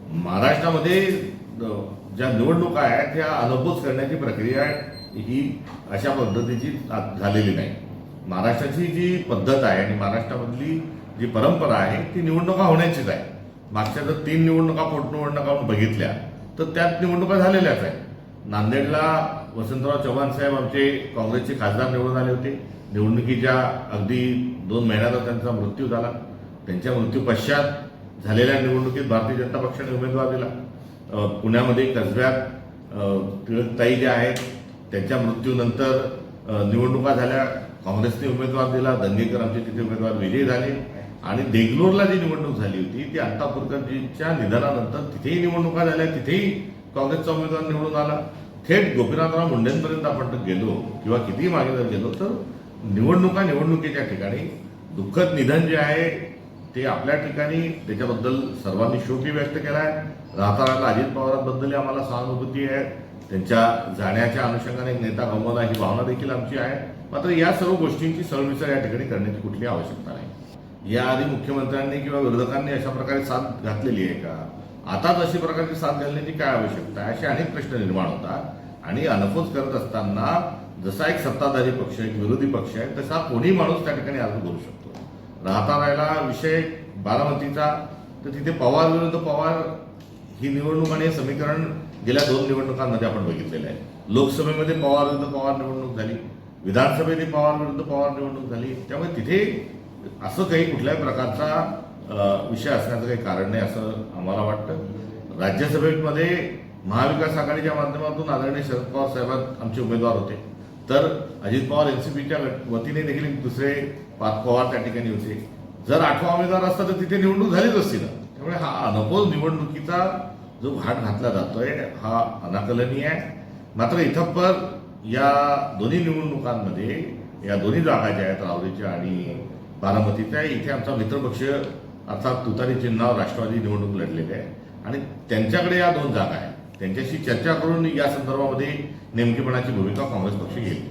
महाराष्ट्रामध्ये ज्या निवडणुका आहेत त्या अनपोज करण्याची प्रक्रिया ही अशा पद्धतीची झालेली नाही. महाराष्ट्राची जी पद्धत आहे आणि महाराष्ट्रामधली जी परंपरा आहे ती निवडणुका होण्याचीच आहे. मागच्या जर 3 निवडणुका पोटनिवडणुका बघितल्या तर त्यात निवडणुका झालेल्याच आहेत. नांदेडला वसंतराव चव्हाण साहेब आमचे काँग्रेसचे खासदार निवडून आले होते. निवडणुकीच्या अगदी 2 महिन्यातच त्यांचा मृत्यू झाला. त्यांच्या मृत्यू पश्चात झालेल्या निवडणुकीत भारतीय जनता पक्षाने उमेदवार दिला. पुण्यामध्ये कसब्यात टिळकताई ज्या आहेत त्यांच्या मृत्यूनंतर निवडणुका झाल्या. काँग्रेसने उमेदवार दिला. दंगेकर आमचे तिथे उमेदवार विजयी झाले. आणि देगलूरला जी निवडणूक झाली होती ती अण्णापूरकरजींच्या निधनानंतर तिथेही निवडणुका झाल्या. तिथेही काँग्रेसचा उमेदवार निवडून आला. थेट गोपीनाथराव मुंडेंपर्यंत आपण गेलो किंवा कितीही मागे जर गेलो तर निवडणुकीच्या ठिकाणी दुःखद निधन जे आहे ते आपल्या ठिकाणी त्याच्याबद्दल सर्वांनी शोकही व्यक्त केला आहे. राहता अजित पवारांबद्दलही आम्हाला सहानुभूती आहे. त्यांच्या जाण्याच्या अनुषंगाने एक नेता गमावला ही भावना देखील आमची आहे. मात्र या सर्व गोष्टींची सरमिसळ या ठिकाणी करण्याची कुठली आवश्यकता नाही. याआधी मुख्यमंत्र्यांनी किंवा विरोधकांनी अशा प्रकारे साथ घातलेली आहे का? आता अशी प्रकारची साथ घालण्याची काय आवश्यकता आहे असे अनेक प्रश्न निर्माण होतात. आणि अनफोज करत असताना जसा एक सत्ताधारी पक्ष एक विरोधी पक्ष आहे तसा कोणी माणूस त्या ठिकाणी अर्ज करू शकतो. राहता राहिला विषय बारामतीचा तर तिथे पवार विरुद्ध पवार ही निवडणूक आणि समीकरण गेल्या 2 निवडणुकांमध्ये आपण बघितलेलं आहे. लोकसभेमध्ये पवार विरुद्ध पवार निवडणूक झाली. विधानसभेने पवार विरुद्ध पवार निवडणूक झाली. त्यामुळे तिथे असं काही कुठल्याही प्रकारचा विषय असण्याचं काही कारण नाही असं आम्हाला वाटतं. राज्यसभेमध्ये महाविकास आघाडीच्या माध्यमातून आदरणीय शरद पवार साहेब आमचे उमेदवार होते. तर अजित पवार एनसीपीच्या वतीने देखील दुसरे पवार त्या ठिकाणी होते. जर 8वा उमेदवार असता तर तिथे निवडणूक झालीच असती ना. त्यामुळे हा अनपोज निवडणुकीचा जो घाट घातला जातोय हा अनाकलनीय आहे. मात्र इथपर या दोन्ही निवडणुकांमध्ये या दोन्ही जागा ज्या आहेत रावरीच्या आणि बारामतीच्या इथे आमचा मित्रपक्ष अर्थात तुतारी चिन्हावर राष्ट्रवादी निवडणूक लढलेली आहे आणि त्यांच्याकडे या 2 जागा आहेत. त्यांच्याशी चर्चा करून या संदर्भामध्ये नेमकेपणाची भूमिका काँग्रेस पक्ष घेईल.